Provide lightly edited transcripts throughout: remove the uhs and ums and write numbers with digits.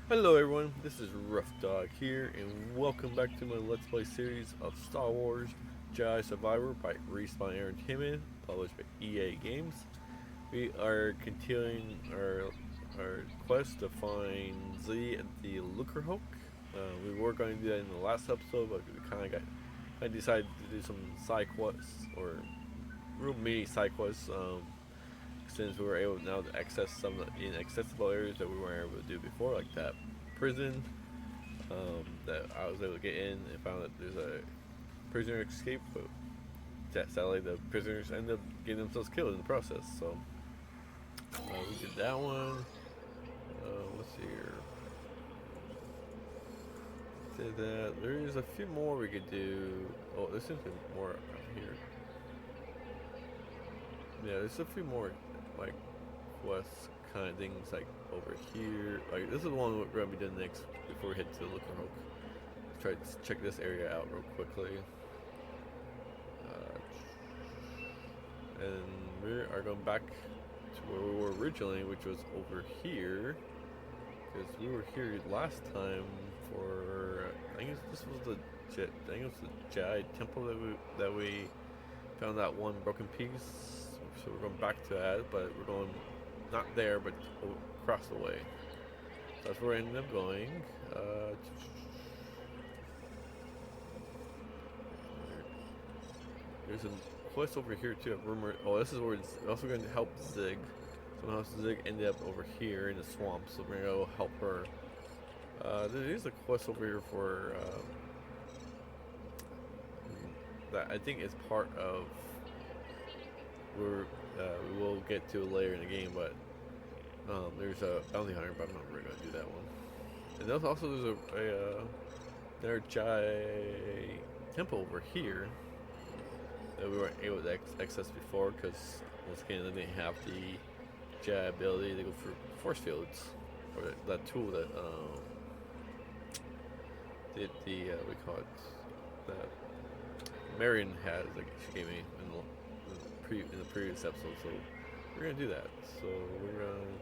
Hello everyone, this is Rough Dog here, and welcome back to my Let's Play series of Star Wars Jedi Survivor by Respawn Entertainment, published by EA Games. We are continuing our quest to find Z at the Lucasfilm. We were going to do that in the last episode, but we I decided to do some side quests, or real mini side quests, since we were able now to access some inaccessible areas that we weren't able to do before, like that prison that I was able to get in and found that there's a prisoner escape, but sadly the prisoners ended up getting themselves killed in the process. So we did that one. Let's see here. Did that. There's a few more we could do. Oh, there's simply more up here. Yeah, there's a few more like quests kind of things like over here. Like this is the one we're gonna be doing next before we head to the Lucasfilm. Let's try to check this area out real quickly. And we are going back to where we were originally, which was over here, because we were here last time for I think this was I think it was the Jedi temple that we found that one broken piece. So we're going back to that, but we're going not there, but across the way. So that's where I ended up going. There's a quest over here too. Rumor. Oh, this is where it's also going to help Zig. Somehow Zig ended up over here in the swamp, so we're gonna go help her. There's a quest over here for that I think is part of. We will get to it later in the game, but there's a bounty hunter, but I'm not really gonna do that one. And there's also another Jedi temple over here that we weren't able to access before because once again they didn't have the Jedi ability to go through force fields, or that tool that we call it that Marion has, like she gave me in the previous episode. So we're gonna do that. So we're going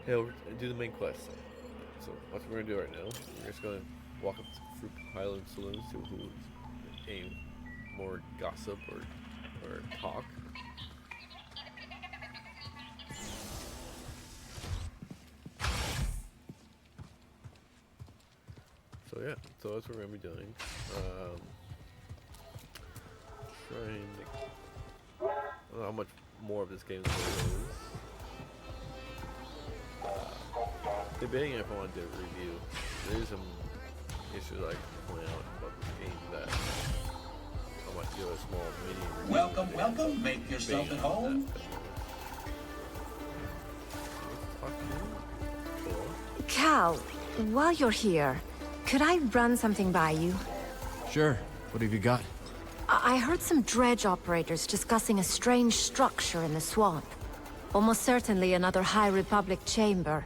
to do the main quest. So what we're gonna do right now, we're just gonna walk up to Fruit Island Saloon, see who's any more gossip or talk. So yeah, so that's what we're gonna be doing. Trying to, I don't know how much more of this game there is. Debating if I want to do a review. There's some issues I can point out about this game that I might do a small mini review. Welcome. Make yourself at home. Cal, while you're here, could I run something by you? Sure. What have you got? I heard some dredge operators discussing a strange structure in the swamp. Almost certainly another High Republic chamber.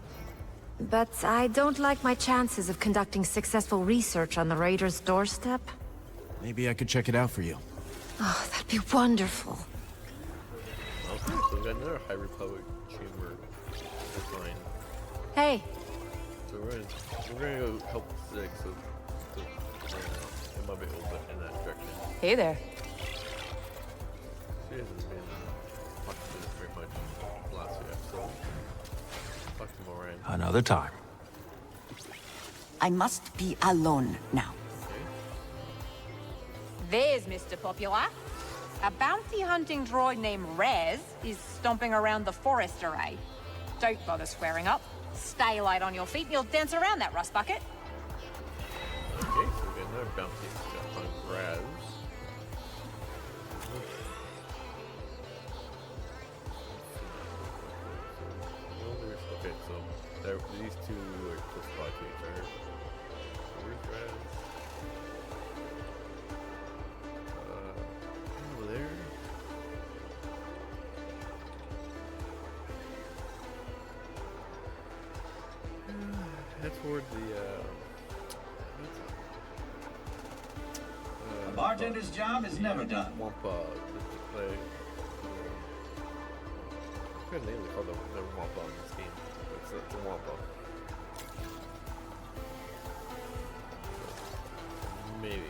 But I don't like my chances of conducting successful research on the Raiders' doorstep. Maybe I could check it out for you. Oh, that'd be wonderful. Okay, so we got another High Republic chamber design. Hey. So we're gonna go help Zig, so it might be open in that direction. Hey there. She hasn't been talking to us very much last few episodes. Talk to Moran. Another time. I must be alone now. There's Mr. Popular. A bounty hunting droid named Rez is stomping around the forest array. Don't bother squaring up. Stay light on your feet and you'll dance around that rust bucket. Okay, so we got another bounty. We got find Raz. Okay, so these two are close by to each other. Where's Raz? Over there. Head toward the A bartender's job is never done. Wampa. forgot the name they call the Wampa in this game. It's a Wampa. Maybe.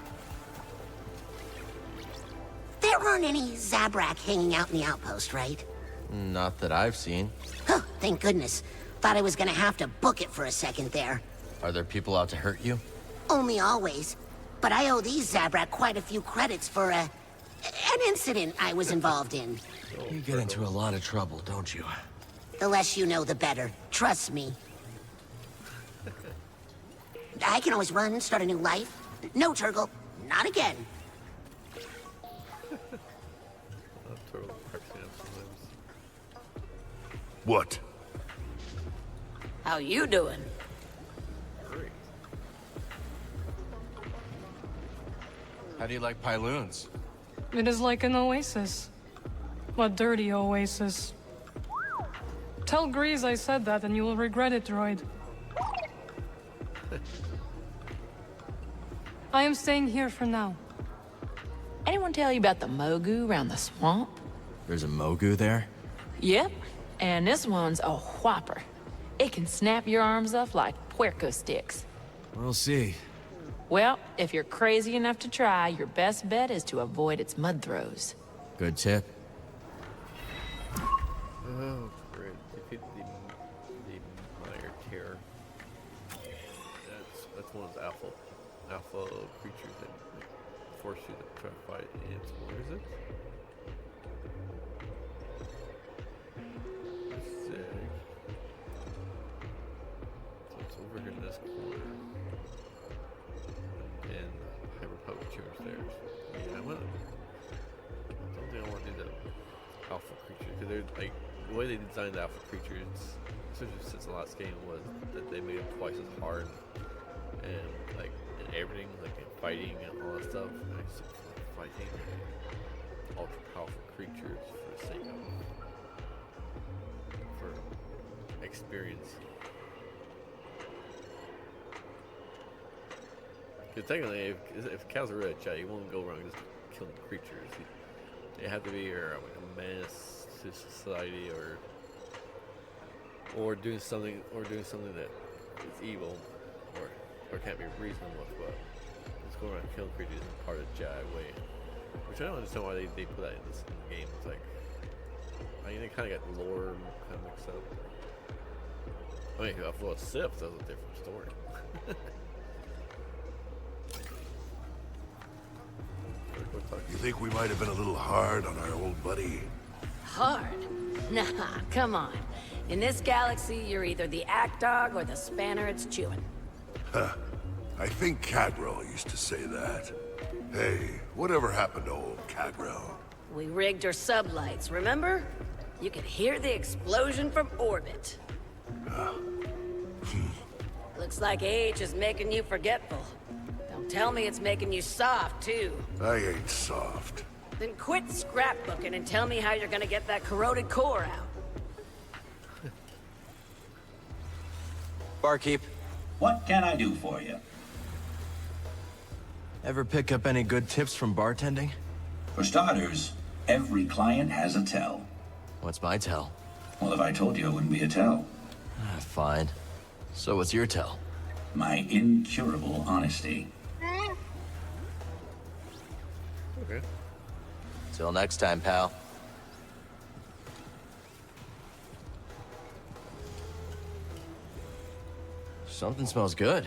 There weren't any Zabrak hanging out in the outpost, right? Not that I've seen. Huh, thank goodness. Thought I was gonna have to book it for a second there. Are there people out to hurt you? Only always. But I owe these Zabrak quite a few credits for, an incident I was involved in. You get into a lot of trouble, don't you? The less you know, the better. Trust me. I can always run, start a new life. No, Turgle. Not again. What? How you doing? Great. How do you like Pyloons? It is like an oasis. A dirty oasis. Tell Grease I said that and you will regret it, droid. I am staying here for now. Anyone tell you about the Mogu around the swamp? There's a Mogu there? Yep. And this one's a whopper. It can snap your arms off like puerco sticks. We'll see. Well, if you're crazy enough to try, your best bet is to avoid its mud throws. Good tip. Oh, great. Defeat the Mire Terror. That's one of those alpha creatures that force you to try to fight. It's, where is it? Sick. So it's over here in this corner. And Hyperpublic Church there. Yeah, I don't think I want to do the alpha creature because they're like the way they designed the alpha creatures, especially since the last game was that they made it twice as hard and like in everything, like in fighting and all that stuff. And I just like fighting ultra powerful creatures for the sake of for experience. Because technically, if Cal's a real Jedi, he won't go around just killing creatures. They have to be like a menace to society, or doing something that is evil, or can't be reasoned with. But just going around killing creatures isn't part of the Jedi way, which I don't understand why they put that in the game. It's like, I mean, they kind of got lore kind of mixed up. I mean, if it was Sith, that was a different story. You think we might have been a little hard on our old buddy? Hard? Nah, come on. In this galaxy, you're either the act dog or the spanner it's chewing. Huh. I think Cadro used to say that. Hey, whatever happened to old Cadro? We rigged her sublights, remember? You could hear the explosion from orbit. Looks like age is making you forgetful. Don't tell me it's making you soft, too. I ain't soft. Then quit scrapbooking and tell me how you're gonna get that corroded core out. Barkeep, What can I do for you? ever pick up any good tips from bartending? For starters, every client has a tell. What's my tell? Well, if I told you, it wouldn't be a tell. Fine. So what's your tell? My incurable honesty. Okay. Till next time, pal. Something smells good.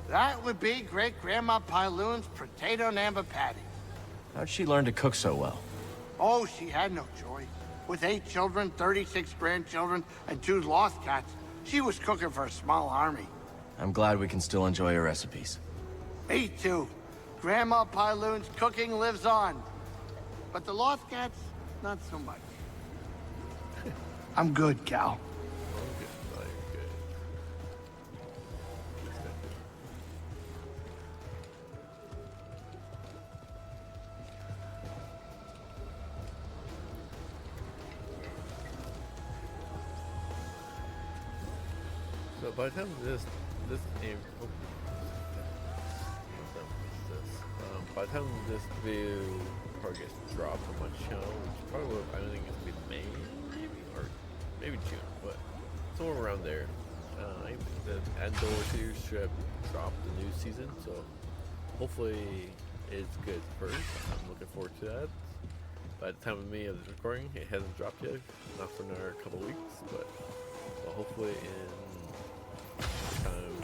That would be Great-Grandma Pyloon's potato namba patty. How'd she learn to cook so well? Oh, she had no choice. With 8 children, 36 grandchildren, and 2 lost cats, she was cooking for a small army. I'm glad we can still enjoy her recipes. Me too. Grandma Pyloon's cooking lives on. But the lost cats, not so much. I'm good, Cal. So by the time this game, by the time this video probably gets dropped on my channel, which probably I don't think it's gonna be May, maybe, or maybe June, but somewhere around there. I think the Andor series should have dropped the new season, so hopefully it's good first. I'm looking forward to that. By the time of me of this recording, it hasn't dropped yet, not for another couple weeks, but hopefully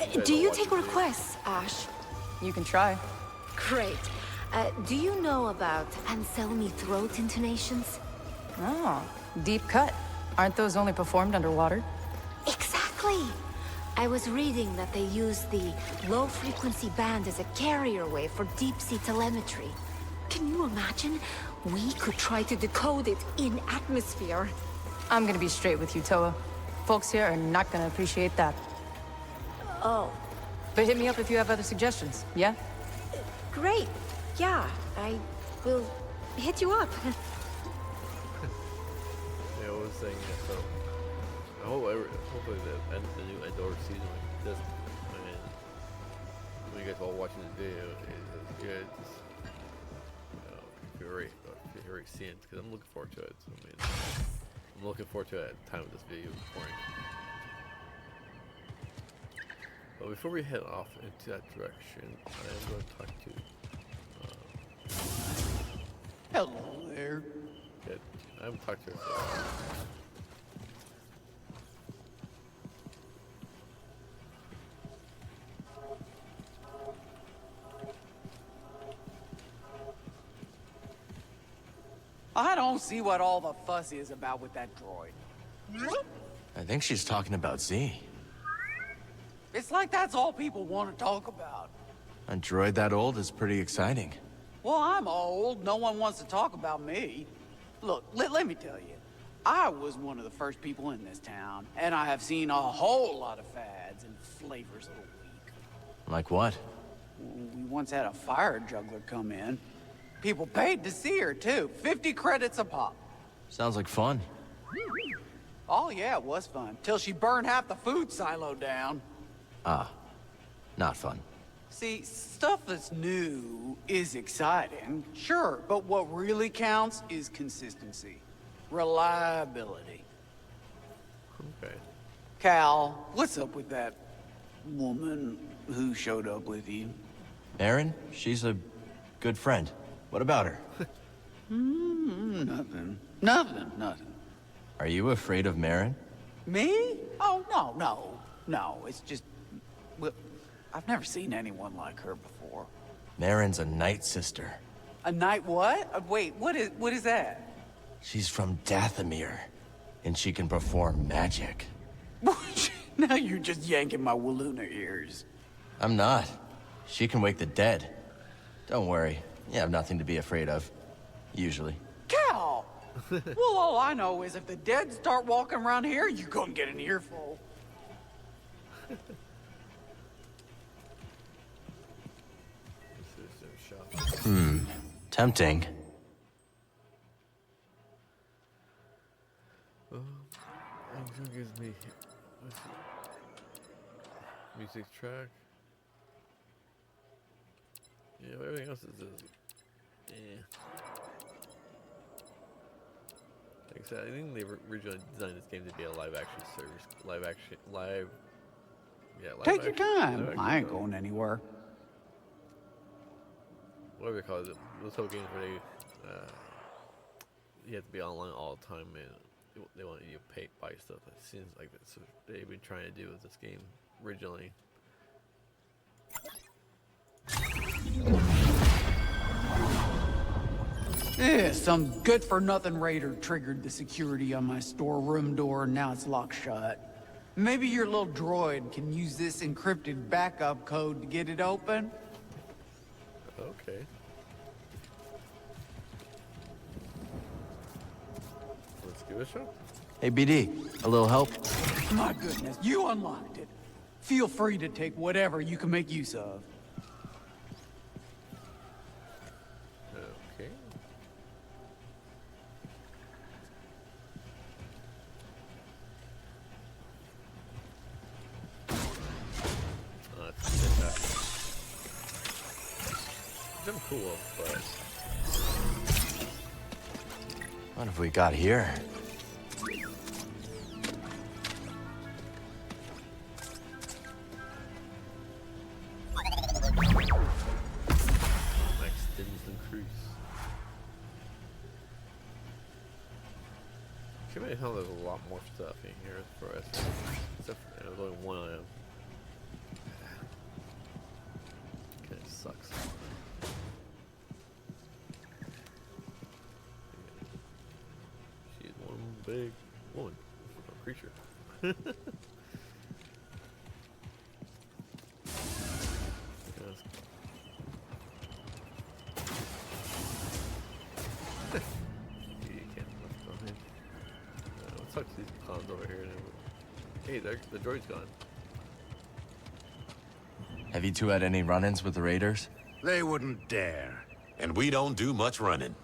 in Do you take requests, Ash? You can try. Great. Do you know about Anselmi throat intonations? Oh, deep cut. Aren't those only performed underwater? Exactly. I was reading that they use the low-frequency band as a carrier wave for deep-sea telemetry. Can you imagine? We could try to decode it in atmosphere. I'm gonna be straight with you, Toa. Folks here are not gonna appreciate that. Oh. But hit me up if you have other suggestions, yeah? Great. Yeah, I will hit you up. Yeah, I was saying that, so hopefully the new Andor season does, when you guys all watching the video is as good. If you're already seeing it, because I'm looking forward to it. So, I mean, I'm looking forward to it at the time of this video recording. But before we head off into that direction, I am going to talk to. Hello there. Good. I haven't talked to her for a while. I don't see what all the fuss is about with that droid. I think she's talking about Z. It's like that's all people want to talk about. A droid that old is pretty exciting. Well, I'm old. No one wants to talk about me. Look, let me tell you. I was one of the first people in this town, and I have seen a whole lot of fads and flavors of the week. Like what? We once had a fire juggler come in. People paid to see her, too. 50 credits a pop. Sounds like fun. Oh, yeah, it was fun. Till she burned half the food silo down. Ah, not fun. See, stuff that's new is exciting, sure, but what really counts is consistency. Reliability. Okay. Cal, what's up with that woman who showed up with you? Erin, she's a good friend. What about her? Nothing. Are you afraid of Marin? Me? Oh, no, it's just... Well, I've never seen anyone like her before. Marin's a Night Sister. A night what? Wait, what is that? She's from Dathomir, and she can perform magic. Now you're just yanking my Waluna ears. I'm not. She can wake the dead. Don't worry, you have nothing to be afraid of. Usually. Cal! Well, all I know is if the dead start walking around here, you're gonna get an earful. Tempting. It gives me music track. Yeah, everything else is yeah. Like I said, I think they originally designed this game to be a live action service. Take your time. I ain't going anywhere. Whatever they call it, those whole games where they, you have to be online all the time, and they want you to buy stuff. It seems like that's what they've been trying to do with this game originally. Yeah, some good-for-nothing raider triggered the security on my storeroom door, and now it's locked shut. Maybe your little droid can use this encrypted backup code to get it open? Okay. Let's give it a shot. Hey, BD, a little help? My goodness, you unlocked it. Feel free to take whatever you can make use of. Okay. That's fantastic. Them cool, but What have we got here? I know there's a lot more stuff in here for us. Except for, there's only one item. Okay, it sucks. She's one big woman, or creature. Let's talk to these clowns over here. Hey, the droid's gone. Have you two had any run-ins with the raiders? They wouldn't dare. And we don't do much running.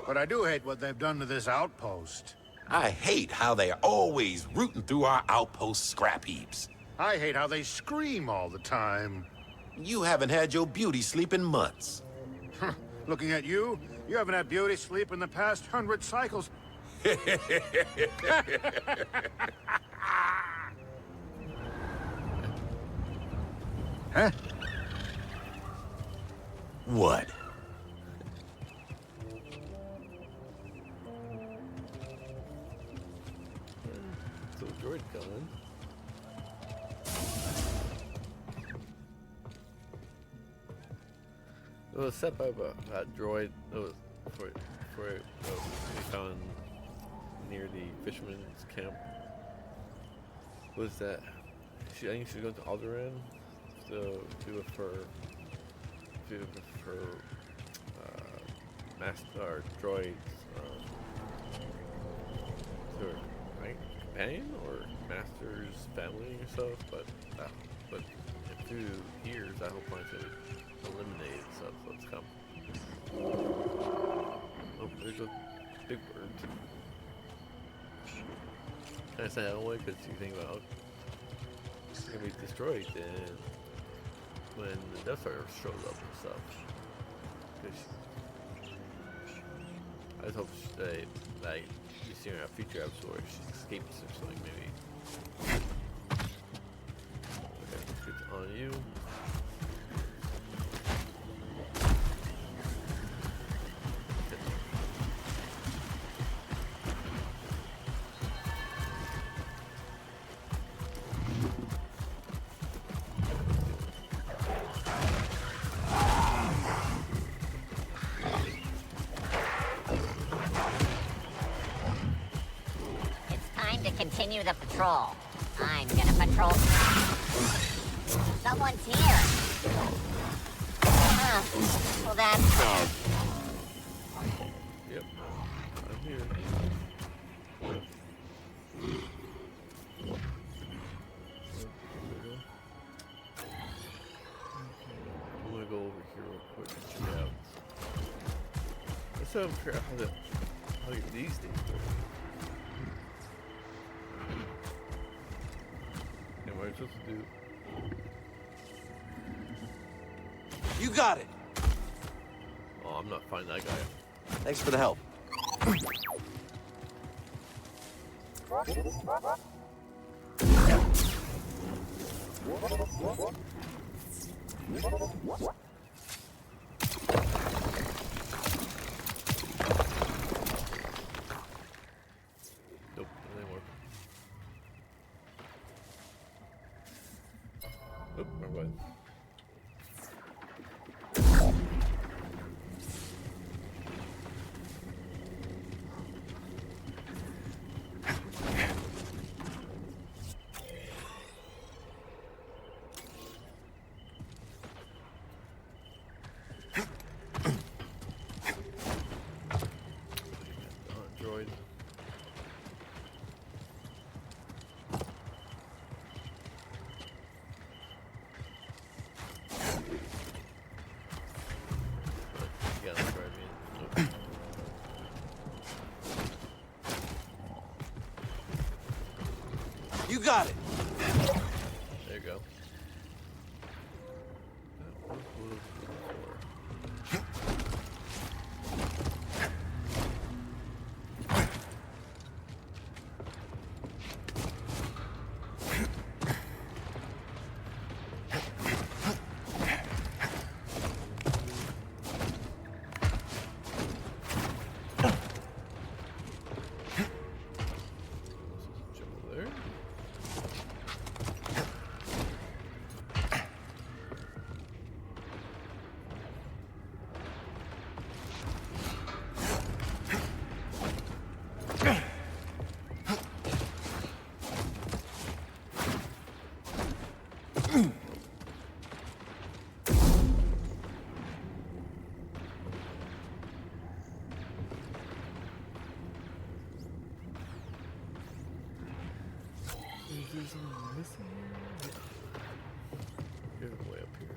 But I do hate what they've done to this outpost. I hate how they're always rooting through our outpost scrap heaps. I hate how they scream all the time. You haven't had your beauty sleep in months. Looking at you, you haven't had beauty sleep in the past 100 cycles. Huh? What? So the droid's coming. It was set by that droid. It was for we found near the fisherman's camp. Was that I think she's going to Alderaan to do it for master or droids her companion or master's family or stuff, but through years that whole plan's gonna be eliminated, so let's come. Oh, there's a big bird. Can I say that only because you think about it's gonna be destroyed and when the Death Star shows up and stuff. I just hope that you see her in a future episode where she escapes or something maybe. Okay, it's on you. Continue the patrol. I'm gonna patrol. Someone's here. Well, that's good. Yep, I'm here. I'm gonna go over here real quick and check out. Let's have figure out how to get these things work. What am I supposed to do? You got it! Oh, I'm not finding that guy. Thanks for the help. Nope, that didn't work. Oop, wrong button. Droid. You got it. There you go. something missing here? Here's a way up here.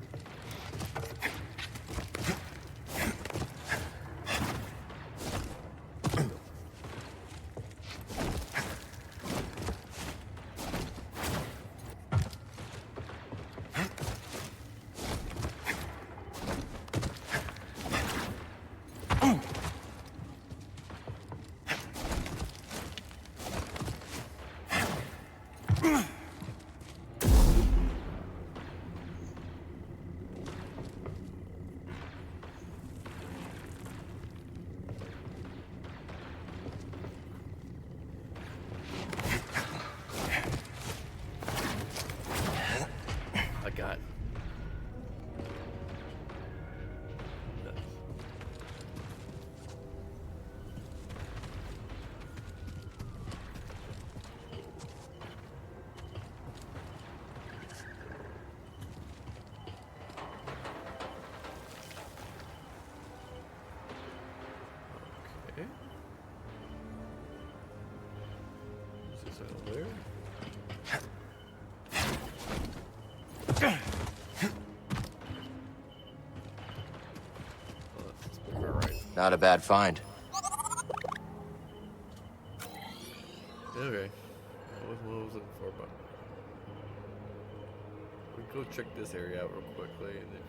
Okay. Is this over there? Not a bad find. Okay. That wasn't what I was looking for, but we can go check this area out real quickly, and then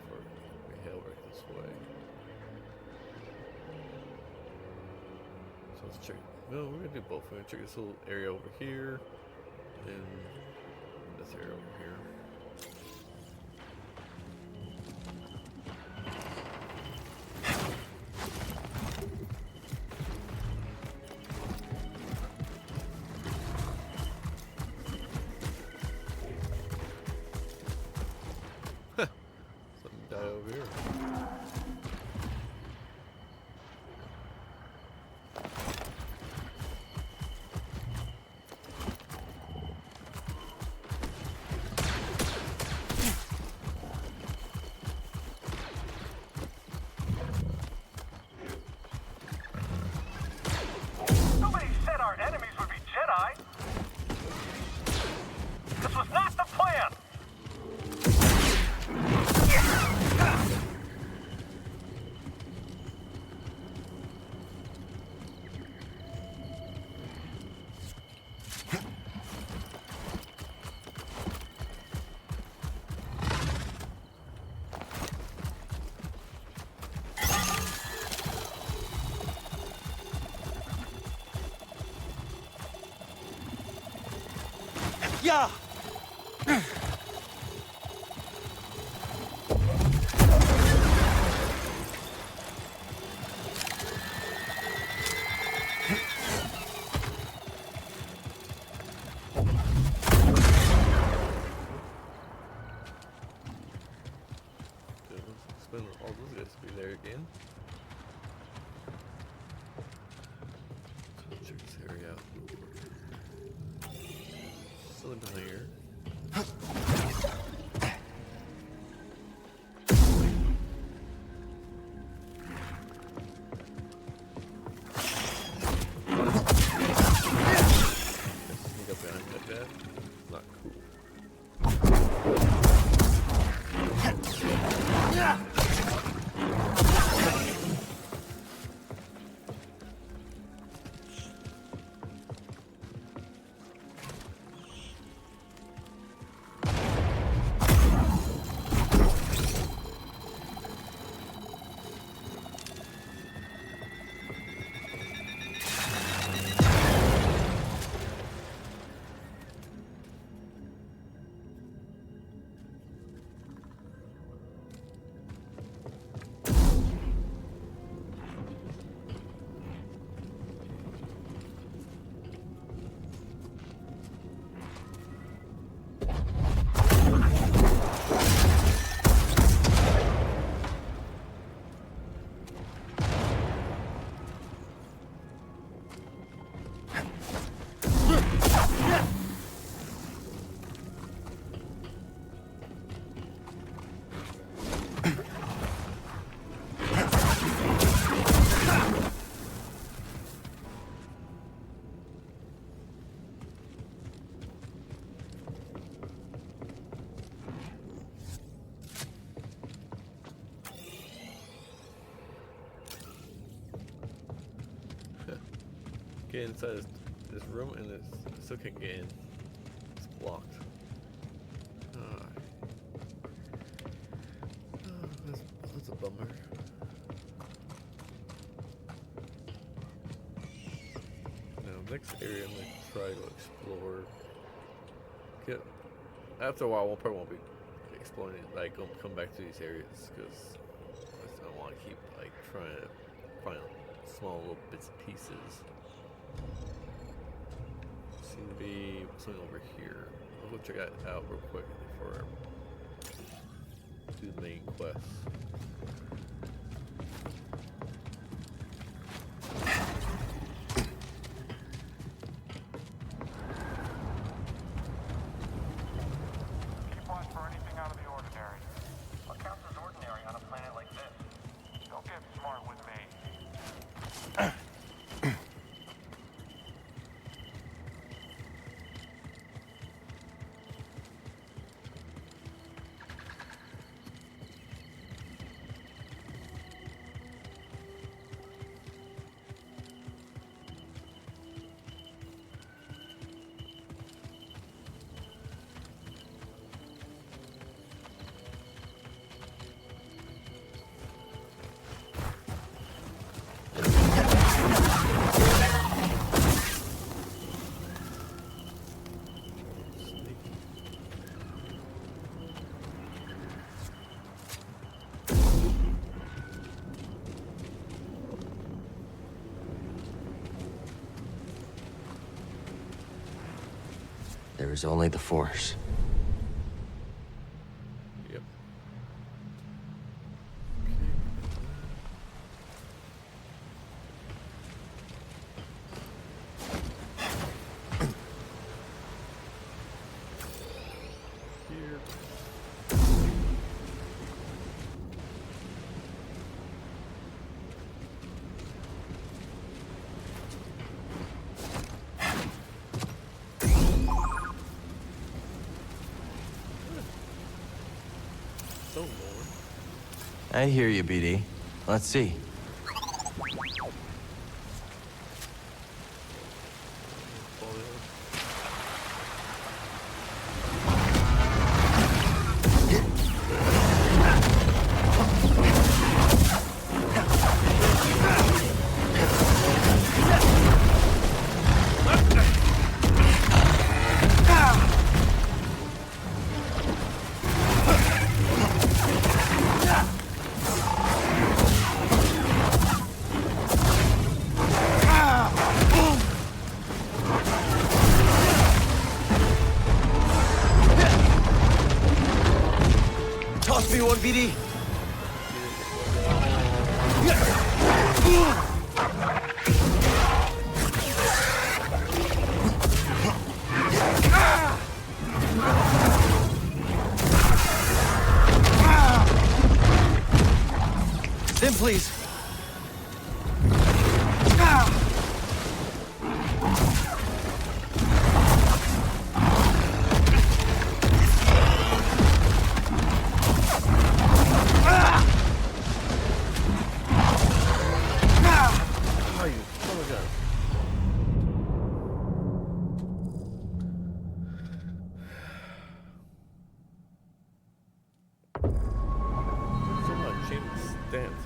we head right this way. So let's check. No, we're gonna do both. We're gonna check this little area over here, and this area over here. Something die over here. Nobody said our enemies would be Jedi. This was not the plan. Yeah. Explain all those guys to be there again. So check this area out. Something down here. Sneak up behind like that. Not cool. get inside this room and still can't get in. It's blocked. That's a bummer. Now, next area I'm going to try to explore. After a while, we'll probably won't be exploring it, like come back to these areas because I want to keep like trying to find small little bits and pieces. Seem to be something over here. I'll go check that out real quick before I do the main quest. Keep watch for anything out of the ordinary. What counts as ordinary on a planet like this? Don't get smart with me. There is only the Force. Yep. Here. I hear you, BD. Let's see. Toss me one, BD. Then please. Change the stance.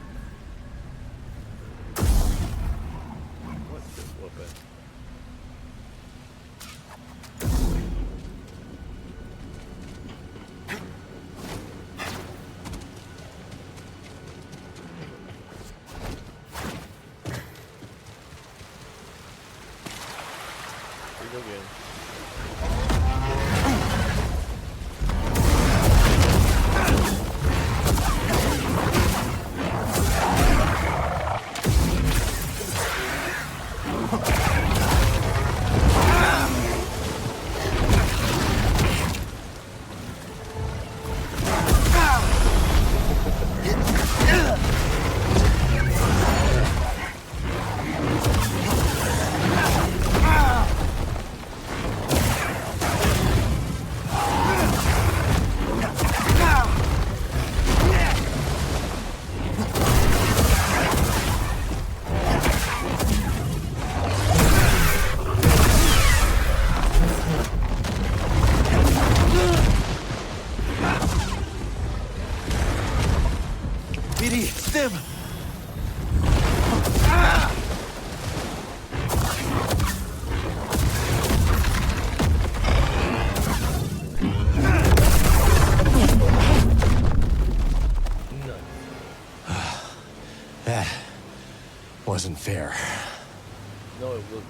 fair. No, it wasn't.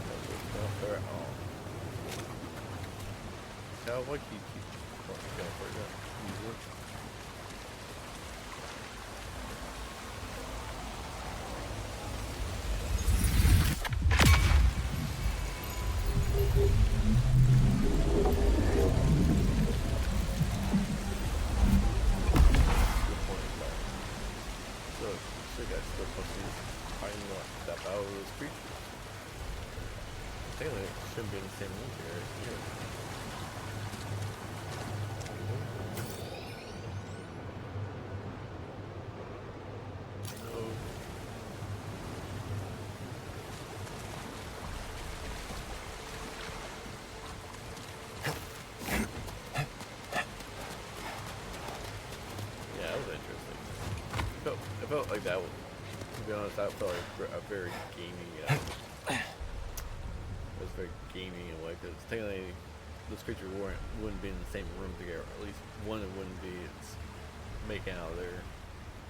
That was not fair at all. Cal, why keep going for that? Shouldn't be in the same room here. Yeah, that was interesting. It felt like that was, to be honest, that felt like a very gamey. It was very gamey in a way, because technically those creatures wouldn't be in the same room together. At least one wouldn't be making out of there.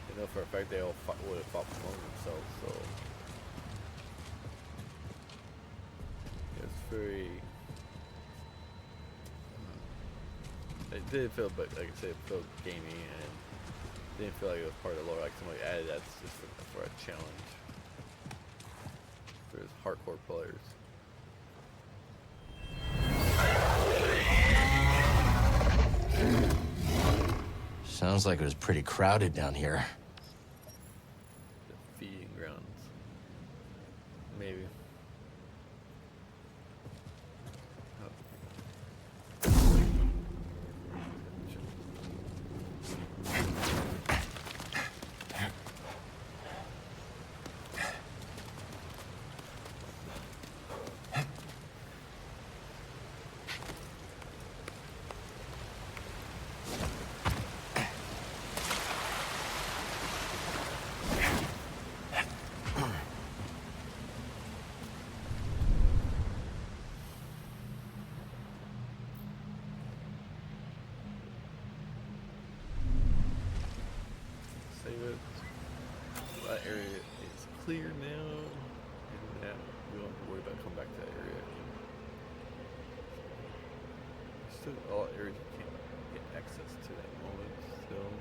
You know, for a fact they all would have fought among themselves. So it's very. It did feel, but like I said, it felt gamey and didn't feel like it was part of the lore. Like somebody added that's just for a challenge for his hardcore players. Sounds like it was pretty crowded down here. The feeding grounds. Maybe. That area is clear now, and that we don't have to worry about coming back to that area. Still, all areas you can't get access to that moment. Still,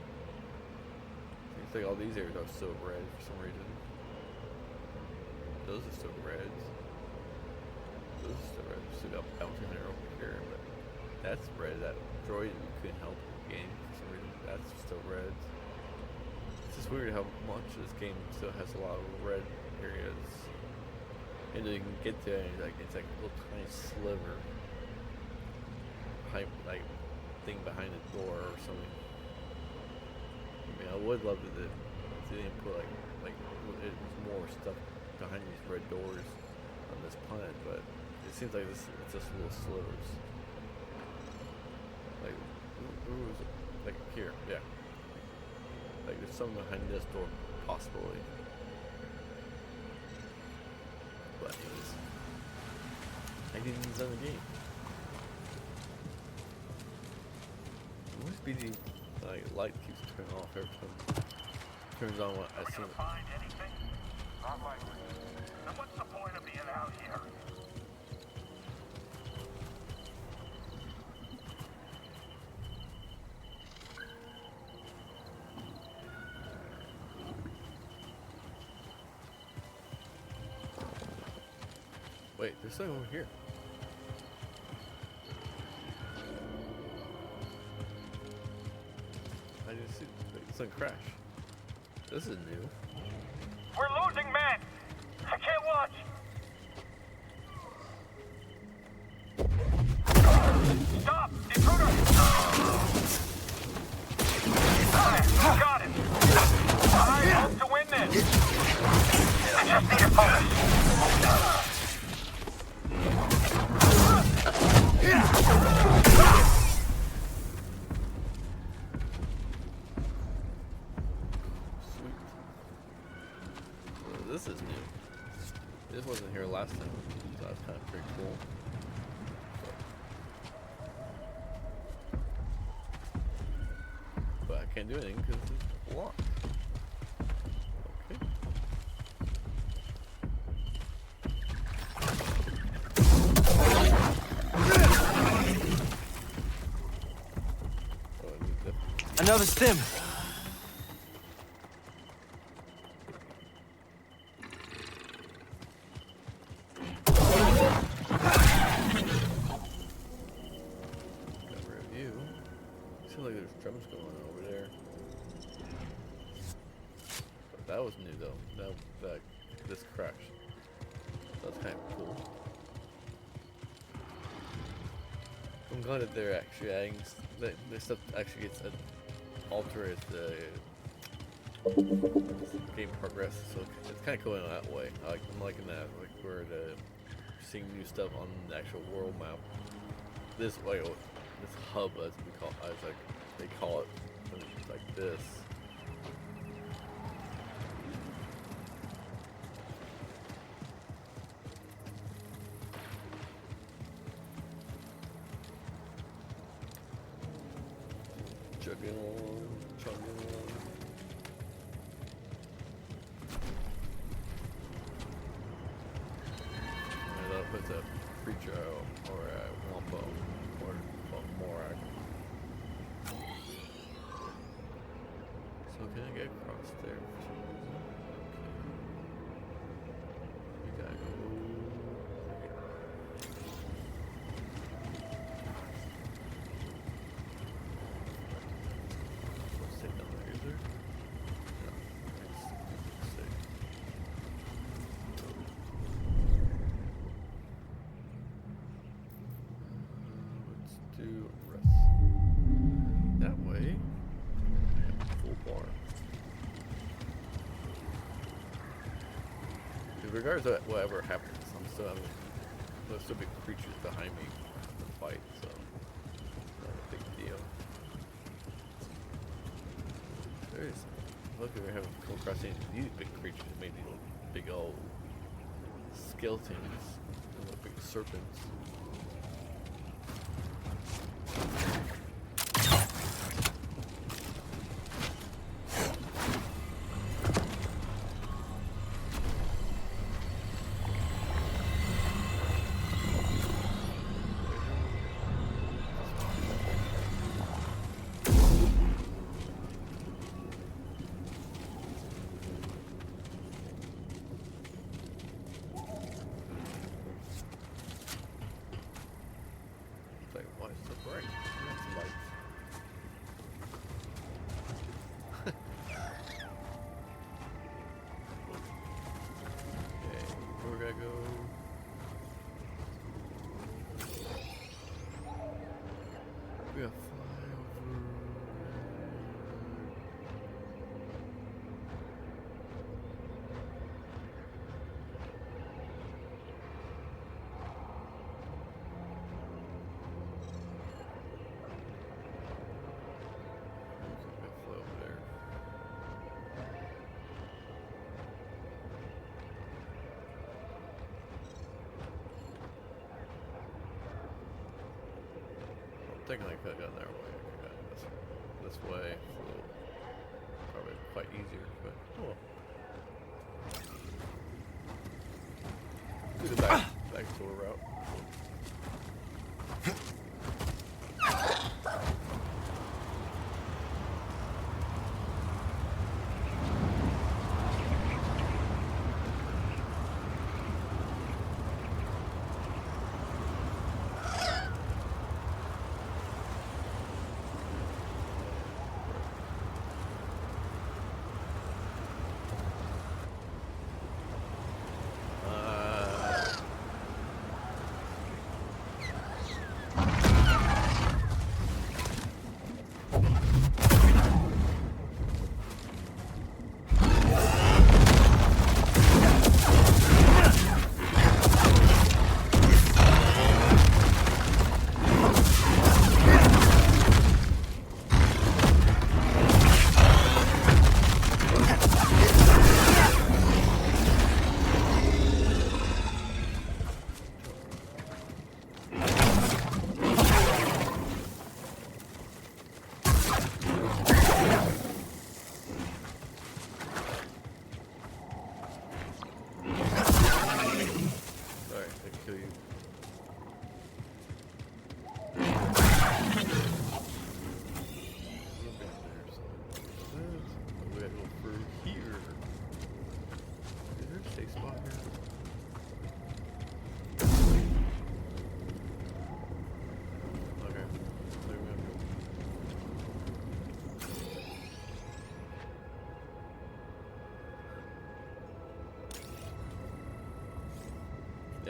seems like all these areas are still red for some reason. Those are still reds. Those are still red. Still got bouncing there over here, but that's red. That droid you couldn't help gain for some reason. That's still red. It's just weird how much this game still has a lot of red areas, and you can get to it, and it's like a little tiny sliver, like thing behind the door or something. I mean, I would love it if they didn't put like it was more stuff behind these red doors on this planet, but it seems like it's just little slivers. Like, ooh, like here, yeah. Like there's something behind this door, possibly. But anyways, I didn't design the game. Where's BD? Like light keeps turning off every time. Turns on when I see it. Find anything? Not likely. Then what's the point of being out here? Wait, there's something over here. I didn't see this thing crash. This is new. We're losing men! I can't watch! Stop! Intruder! Got him! I hope to win this! I just need to focus. This is new. This wasn't here last time, so that's kind of pretty cool. But I can't do anything because it's blocked. Another stim. Review. Seems like there's drums going on over there. But that was new though. Now that this crashed. That's kind of cool. I'm glad that they're actually adding that this stuff actually gets altered as the game progresses. So it's kind of going that way. I'm liking that. Like we're seeing new stuff on the actual world map. This way, this hub as we call, as like they call it, when it's like this. Chugging along, chugging along. And that puts a creature or a wampo or morak. So can I get across there? Okay. We gotta go. That way, full bar. Regardless of whatever happens, there'll still be creatures behind me to fight, so not a big deal. Look, we haven't come across any of these big creatures, maybe big old skeletons, and big serpents. I think I could have gone their way. This way, probably quite easier, but oh well. Do the back door route.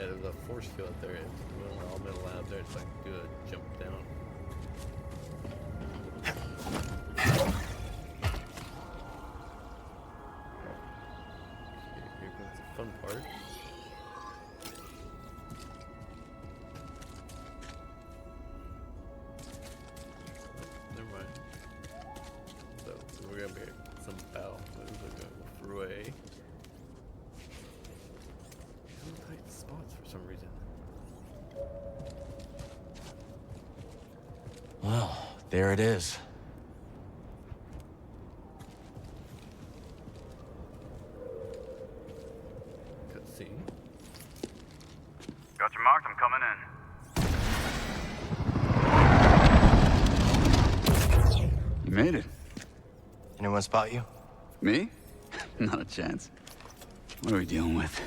Yeah, there's a force field out there. It's all metal out there. It's like good jump down. Okay, here comes the fun part. Never mind. So we're gonna be some battle. We're gonna go through a tight spots for some reason. Well, there it is. Cutscene. Got your mark, I'm coming in. You made it. Anyone spot you? Me? Not a chance. What are we dealing with?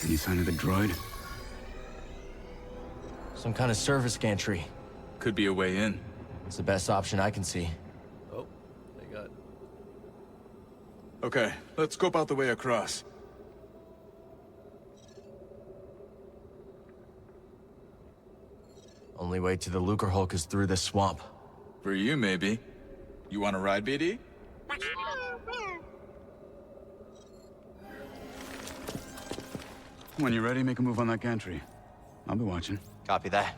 Any sign of the droid? Some kind of service gantry. Could be a way in. It's the best option I can see. Oh, they got. Okay, let's scope out the way across. Only way to the Lucre Hulk is through this swamp. For you, maybe. You want to ride, BD? When you're ready, make a move on that gantry. I'll be watching. Copy that.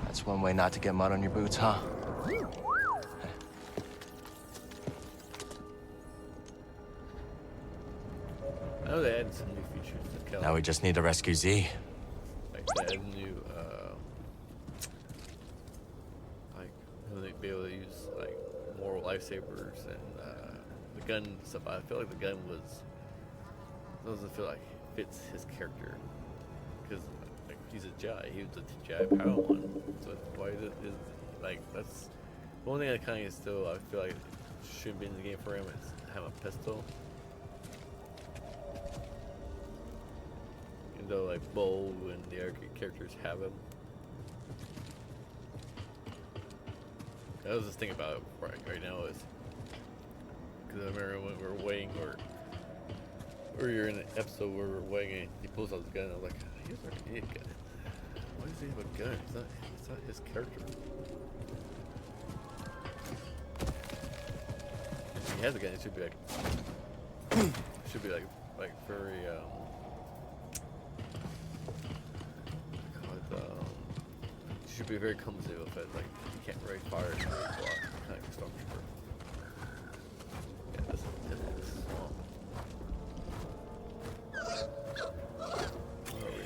That's one way not to get mud on your boots, huh? I know they added some new features to Cal. Now we just need to rescue Z. Like they added new, like they'll be able to use like more lifesavers and the gun stuff. I feel like the gun doesn't feel like it fits his character because like he's a Jedi. He was a Jedi Padawan, so why is like that's the only thing that kind of still I feel like should be in the game for him is have a pistol. Even though like Bo and the other characters have him. I was just thinking about it right now is because I remember when we were waiting or you're in an episode where we're waiting and he pulls out his gun and I was like, he's an idiot gun. Why does he have a gun? It's not his character. If he has a gun, it should be like very you should be very clumsy with it, like you can't really fire it very block, kind of stormtrooper. Yeah, this is swamp. Where are we?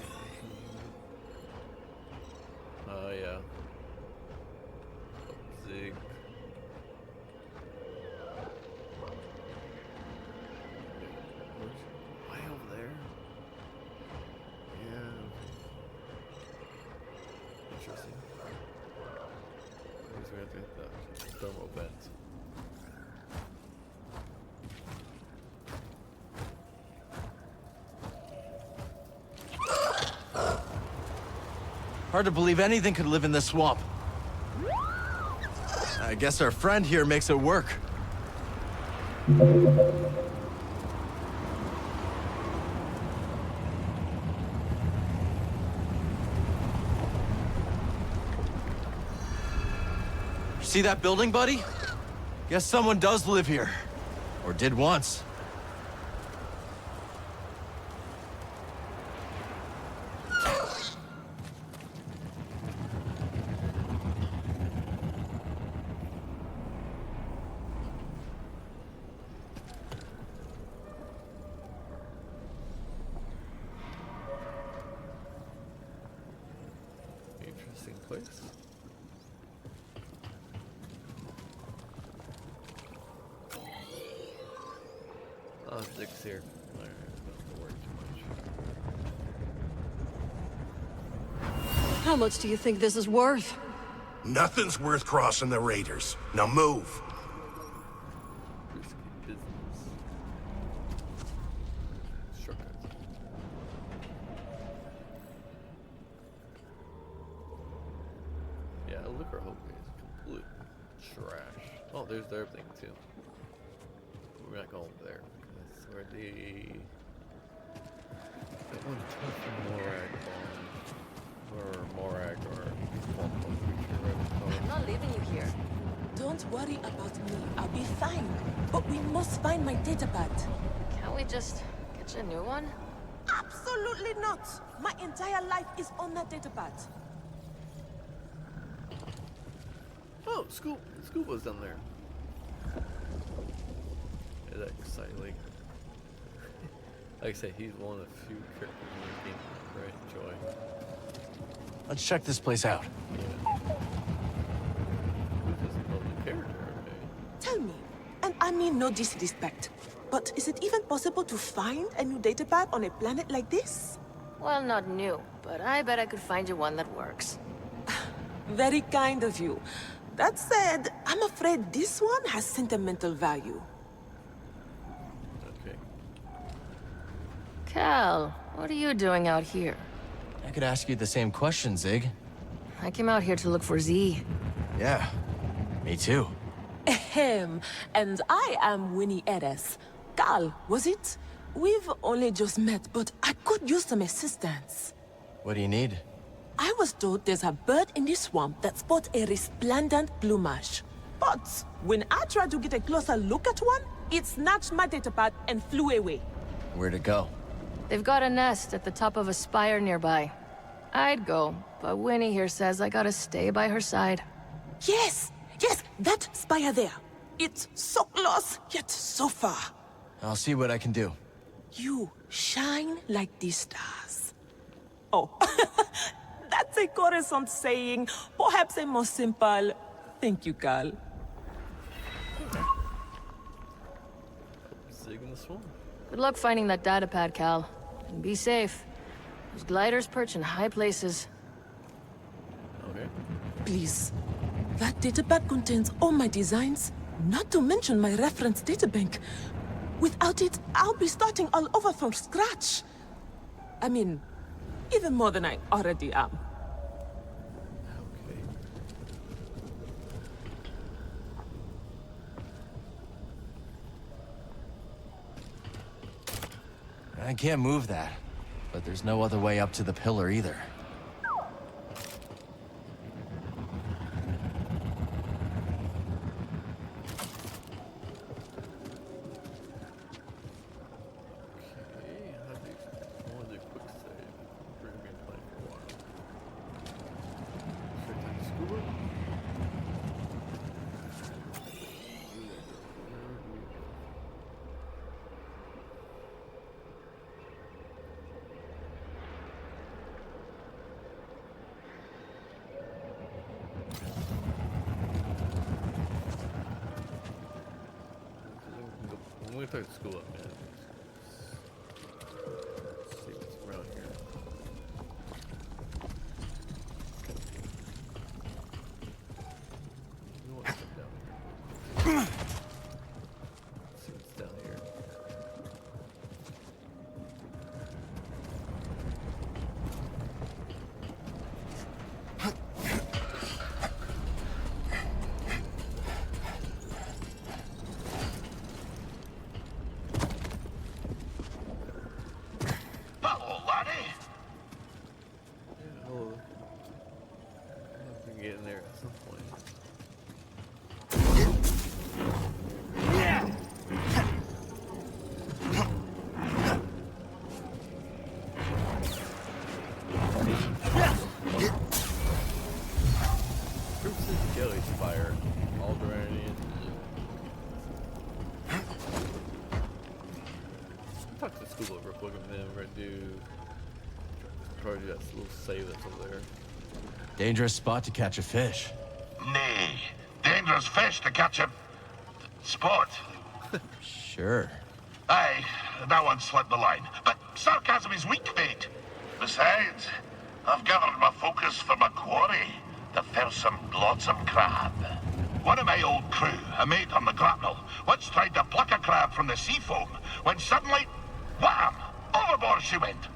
Oh yeah. Zig. Way over there? Yeah. Interesting. I guess we have to hit the thermal vent. Hard to believe anything could live in this swamp. I guess our friend here makes it work. See that building, buddy? Guess someone does live here. Or did once. Interesting place. Oh, Zig's here. Alright, don't worry too much. How much do you think this is worth? Nothing's worth crossing the Raiders. Now move. Risky business. Shortcuts. Yeah, Lucre Hulk is complete trash. Oh, there's their thing too. we're not going over there. That's where the... That one's Morag bomb. Or Morag, or swamp creature, whatever it's called. I'm not leaving you here. Don't worry about me. I'll be fine. But we must find my datapad. Can't we just get you a new one? Absolutely not. My entire life is on that datapad. Oh, Scuba's down there. Yeah, that's exciting. Like I say, he's one of the few characters in the game I really enjoy. Let's check this place out. Yeah. Who's this lovely character, okay? Tell me, and I mean no disrespect, but is it even possible to find a new datapad on a planet like this? Well, not new, but I bet I could find you one that works. Very kind of you. That said, I'm afraid this one has sentimental value. Okay. Cal, what are you doing out here? I could ask you the same question, Zig. I came out here to look for Z. Yeah, me too. Ahem. And I am Winnie Eres. Cal, was it? We've only just met, but I could use some assistance. What do you need? I was told there's a bird in this swamp that sports a resplendent plumage. But when I tried to get a closer look at one, it snatched my datapad and flew away. Where'd it go? They've got a nest at the top of a spire nearby. I'd go, but Winnie here says I gotta stay by her side. Yes! Yes, that spire there. It's so close, yet so far. I'll see what I can do. You shine like the stars. Oh, that's a Coruscant saying, perhaps a more simple, thank you, Cal. Zig in the swamp. Good luck finding that datapad, Cal. And be safe. Those gliders perch in high places. Okay. Please. That datapad contains all my designs, not to mention my reference databank. Without it, I'll be starting all over from scratch. I mean, even more than I already am. Okay. I can't move that, but there's no other way up to the pillar either. I'm gonna start school up, man. Let's see what's around here. You know what's down here? Let's see what's down here. Get in there at some point. Crimson Jelly Spire, Alderaanian. Talk to school real quick and then we're gonna do probably do that little save that's over there. Dangerous spot to catch a fish. Nay, dangerous fish to catch a spot. Sure. Aye, that one slipped the line. But sarcasm is weak bait. Besides, I've gathered my focus for my quarry, the fearsome Blotsome crab. One of my old crew, a mate on the grapnel, once tried to pluck a crab from the sea foam, when suddenly, wham! Overboard she went.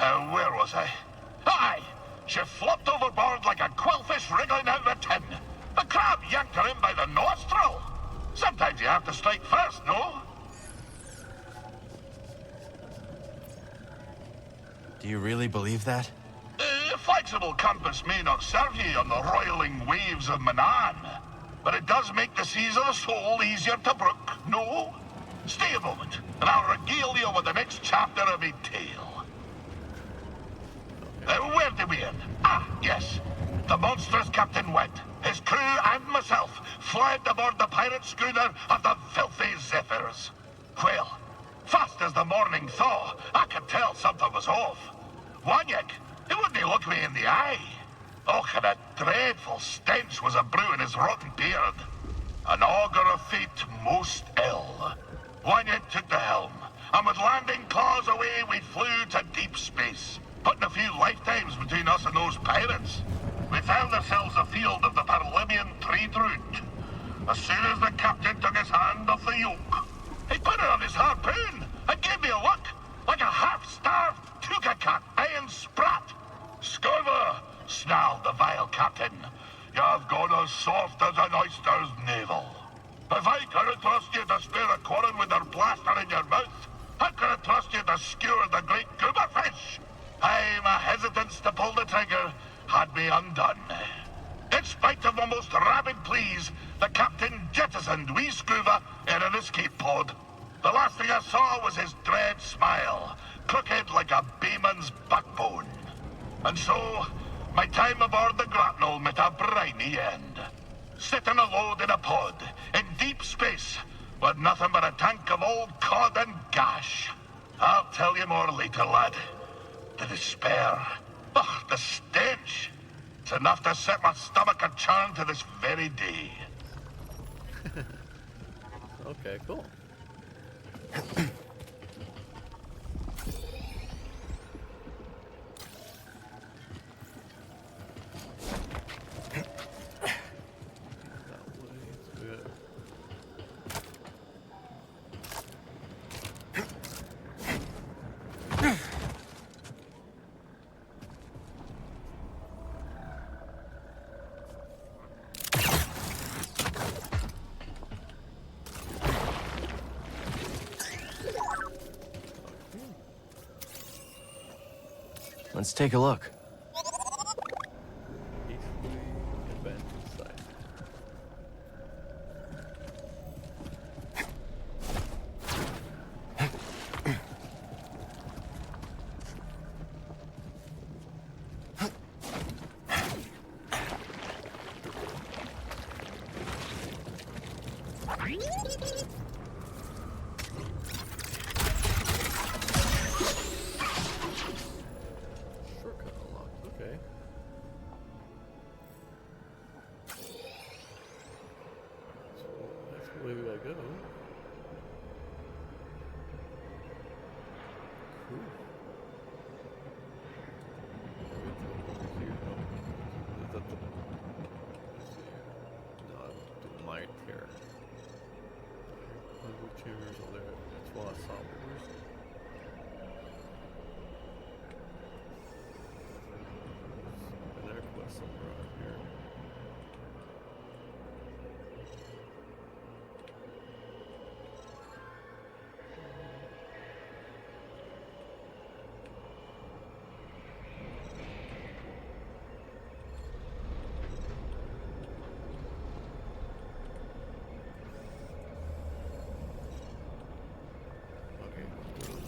Where was I? Aye! She flopped overboard like a quillfish wriggling out of a tin. The crab yanked her in by the nostril. Sometimes you have to strike first, no? Do you really believe that? Flexible compass may not serve you on the roiling waves of Manan, but it does make the seas of the soul easier to brook, no? Stay a moment, and I'll regale you with the next chapter of a tale. Where did we end? Ah, yes. The monstrous Captain went. His crew and myself fled aboard the pirate schooner of the filthy Zephyrs. Well, fast as the morning thaw, I could tell something was off. Wanyik, he wouldn't look me in the eye. Oh, and a dreadful stench was a brewing his rotten beard. An augur of fate most ill. Wanyik took the helm, and with landing claws away we flew to deep space, putting a few lifetimes between us and those pirates. We found ourselves afield of the Parlimean trade route. As soon as the captain took his hand off the yoke, he put it on his harpoon and gave me a look, like a half-starved tuka-cat iron sprat. Scorver, snarled the vile captain. You've gone as soft as an oyster's navel. If I couldn't trust you to spare a quarren with your blaster in your mouth, how could I trust you to skewer the great gooberfish? Aye, my hesitance to pull the trigger had me undone. In spite of my most rabid pleas, the captain jettisoned wee Scuba in an escape pod. The last thing I saw was his dread smile, crooked like a bayman's backbone. And so, my time aboard the grapnel met a briny end. Sitting alone in a pod, in deep space, with nothing but a tank of old cod and gash. I'll tell you more later, lad. The despair. Ugh, the stench. It's enough to set my stomach a churn to this very day. Okay, cool. Let's take a look. Where do I go? Cool. Is that the... Let's see. No, the light here. Which chambers are there? That's what I saw. And there was somewhere out here.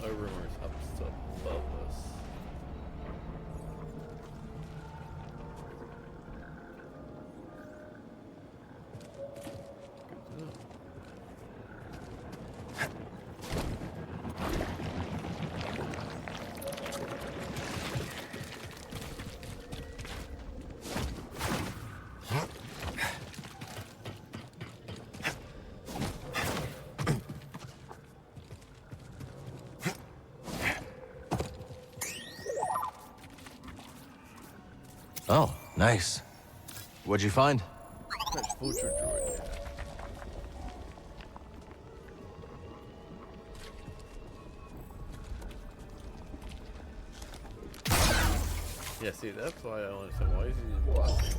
No rumors up stuff above us. Good to know. Oh, nice. What'd you find? Nice vulture droid. Yeah, see, that's why I want some. Why is he watching?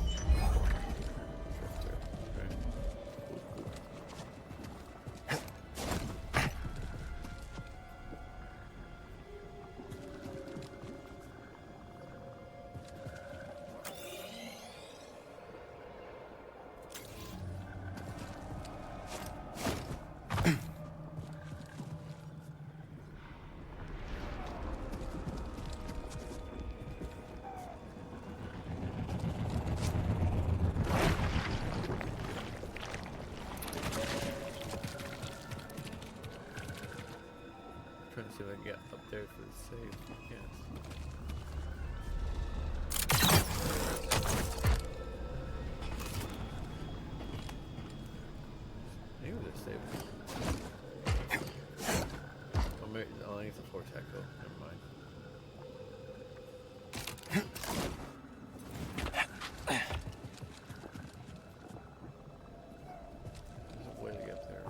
Trying to see if I can get up there for the save. Yes. Maybe the save. Oh, maybe I think it's a force echo. Never mind. There's a way to get there.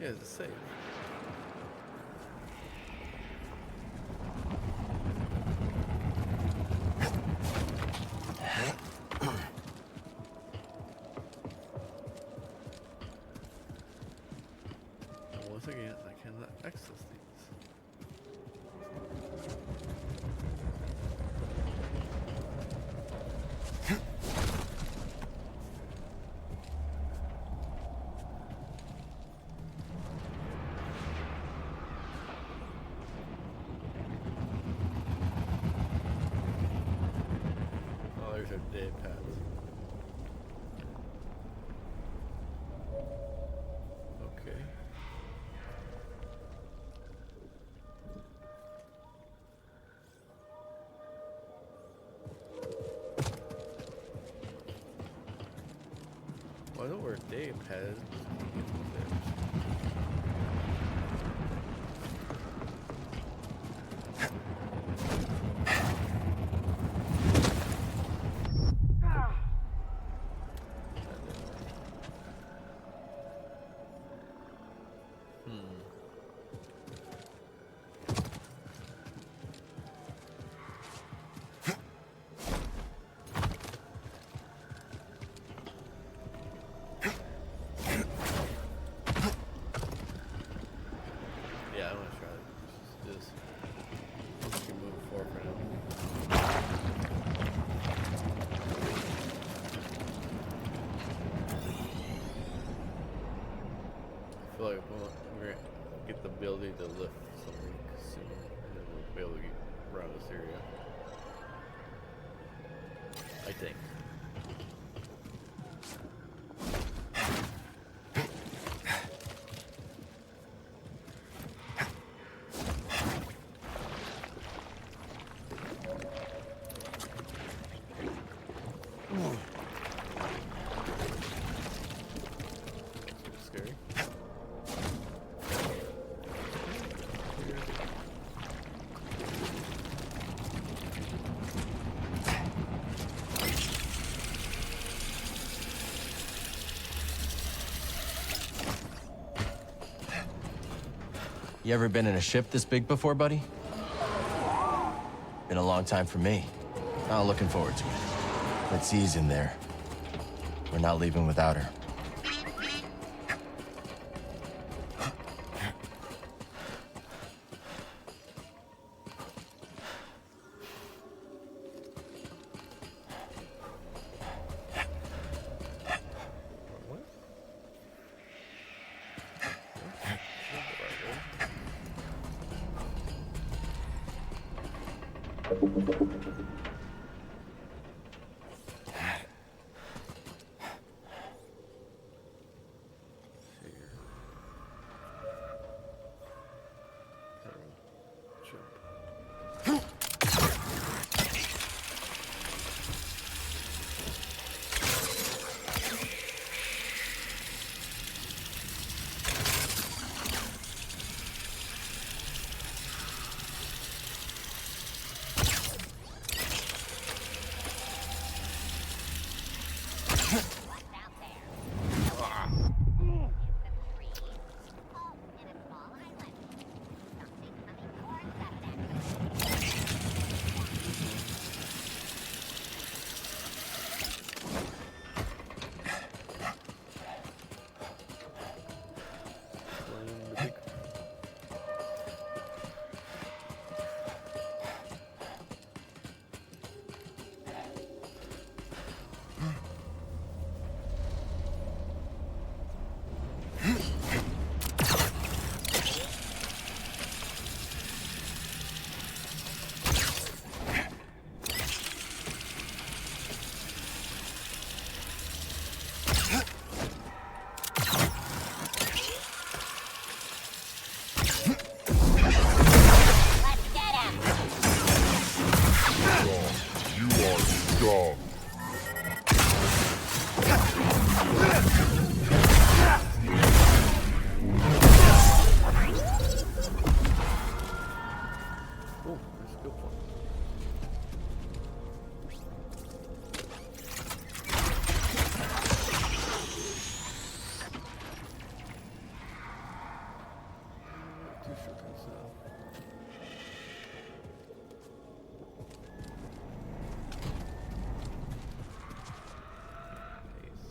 Yeah, it's a save. And once again, I cannot access these. Dead paths. Okay. Well, I know where Dave has. I feel like we're gonna get the ability to lift something soon, and then we'll be able to get around this area. I think. You ever been in a ship this big before, buddy? Been a long time for me. Oh, looking forward to it. But Z's in there. We're not leaving without her.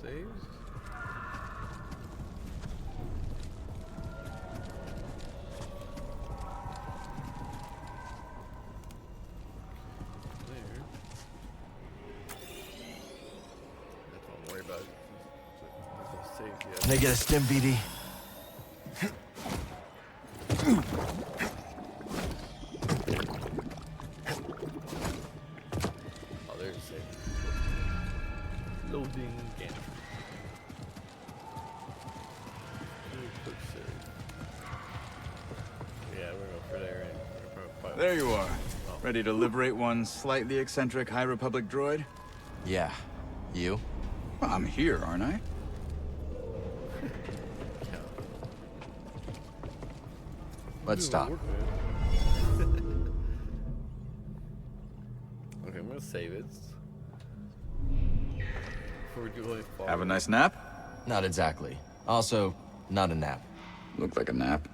Saves. There. That's what I'm worried about. There's no saves yet. Can I get a stim, BD? Oh, there's a save. Loading game. Quick save. Yeah, we're going for there and we're gonna probably There you are. Ready to liberate one slightly eccentric High Republic droid? Yeah. You? Well, I'm here, aren't I? Let's stop. Okay, I'm gonna save it. Before we do anything forward. Have a nice nap? Not exactly. Also, not a nap. Looked like a nap.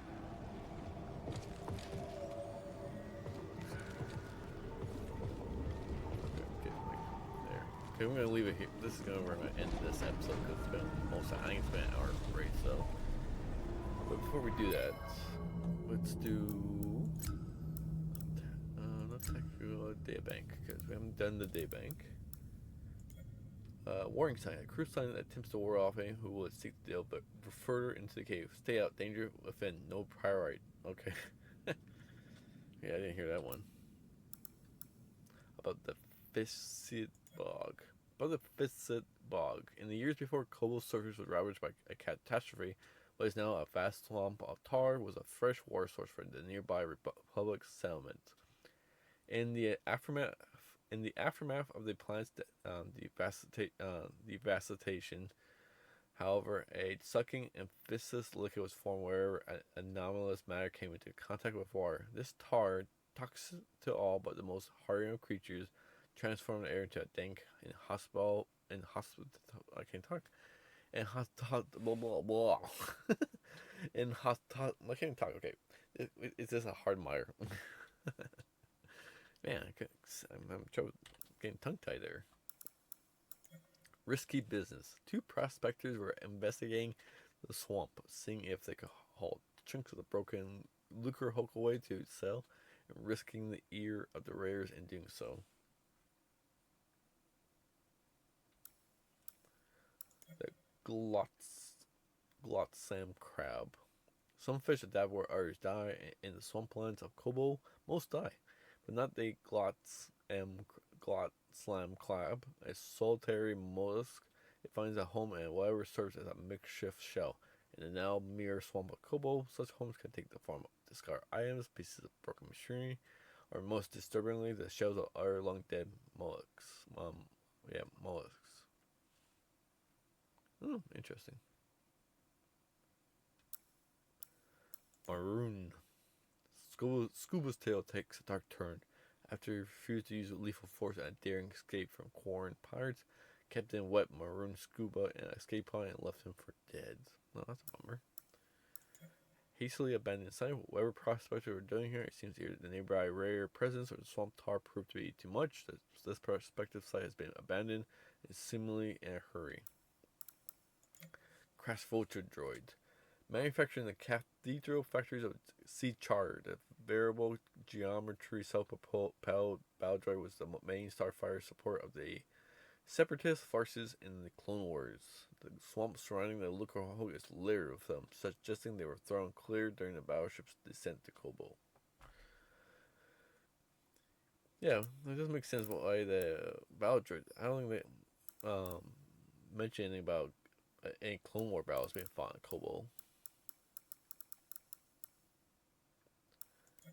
There. Okay, I'm gonna leave it here. This is gonna where I'm gonna end this episode because it's been almost, I think it's been an hour already. So, but before we do that, let's do not technical data bank because we haven't done the data bank. Warning sign: a crew sign that attempts to ward off anyone who will seek to deal, but further into the cave. Stay out. Danger within. No prior right. Okay. Yeah, I didn't hear that one. About the Fissit Bog. About the Fissit Bog. In the years before Kobol's surface was ravaged by a catastrophe, what is now a vast swamp of tar was a fresh water source for the nearby Republic settlement. In the aftermath of the planet's devastation, however, a sucking and viscous liquid was formed wherever anomalous matter came into contact with water. This tar, toxic to all but the most hardened of creatures, transformed the air into a dank and I can't talk. And I can't talk. Okay, it's just a hard mire. Man, I'm trouble getting tongue-tied there. Risky business. Two prospectors were investigating the swamp, seeing if they could haul chunks of the broken Lucre Hulk away to sell, and risking the ear of the raiders in doing so. The Glotsam crab. Some fish adapt where others die. In the swamplands of Kobo, most die, but not the Glotsam crab, a solitary mollusk. It finds a home in whatever serves as a makeshift shell. In the now mere swamp of Kobo, such homes can take the form of discarded items, pieces of broken machinery, or most disturbingly, the shells of other long dead mollusks. Mollusks. Interesting. Maroon. Scuba's tale takes a dark turn. After he refused to use lethal force and a daring escape from Quarren pirates, Captain Wet marooned Scuba in an escape pod and left him for dead. No, that's a bummer. Hastily abandoned site. Whatever prospector were doing here, it seems either the nearby rare presence or the swamp tar proved to be too much. This prospective site has been abandoned and seemingly in a hurry. Crash Vulture Droid. Manufacturing the cathedral factories of Sea Charter, the variable geometry self-propelled battle droid was the main starfighter support of the separatist forces in the Clone Wars. The swamp surrounding the Lucre Hulk is littered with them, suggesting they were thrown clear during the battleship's descent to Kobo. Yeah, it doesn't make sense why the battle droid. I don't think they mention anything about any Clone War battles being fought in Kobo.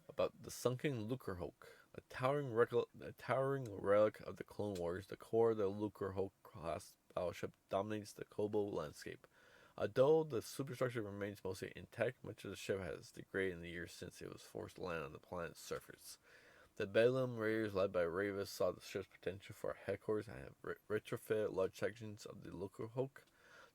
About the sunken Lucre Hulk, a towering relic of the Clone Wars. The core of the Lucre Hulk class battleship dominates the Kobo landscape. Although the superstructure remains mostly intact, much of the ship has degraded in the years since it was forced to land on the planet's surface. The Bedlam Raiders, led by Ravis, saw the ship's potential for a headquarters and have retrofitted large sections of the Lucre Hulk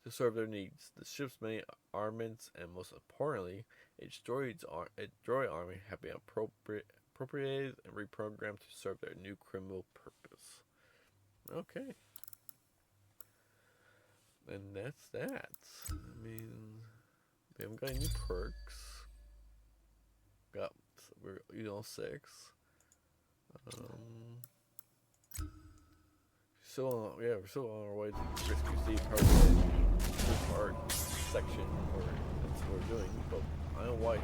to serve their needs. The ship's many armaments and, most importantly, its droid army have been appropriated and reprogrammed to serve their new criminal purpose. Okay. And that's that. I mean, we haven't got any perks. We're 6. We're still on our way to Rescue Steve part section, or that's what we're doing, but I don't know why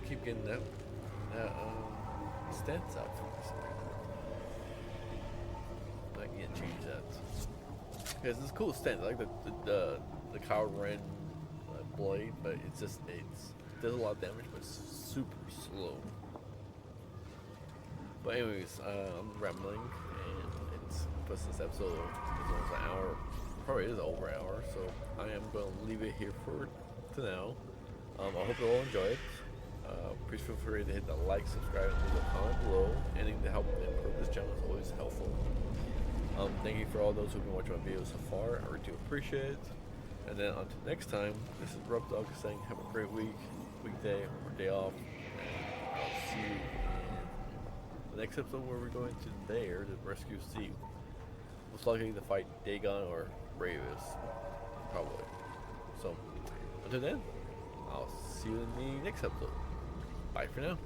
keep getting that stance out for some reason. I can't change that. Because it's a cool stance. I like the Kyle Ren blade, but it does a lot of damage, but it's super slow. But anyways, I'm rambling, and plus this episode is almost an hour, probably is over an hour, so I am going to leave it here for now. I hope you all enjoy it. Please feel free to hit the like, subscribe, and leave a comment below. Anything to help improve this channel is always helpful. Thank you for all those who've been watching my videos so far. I really do appreciate it. And then until next time, this is Rough Dog saying have a great weekday, or day off, and I'll see you in the next episode where we're going to there to rescue Steve. Most likely to fight Dagon or Ravis, probably. So, until then, I'll see you in the next episode. Bye for now.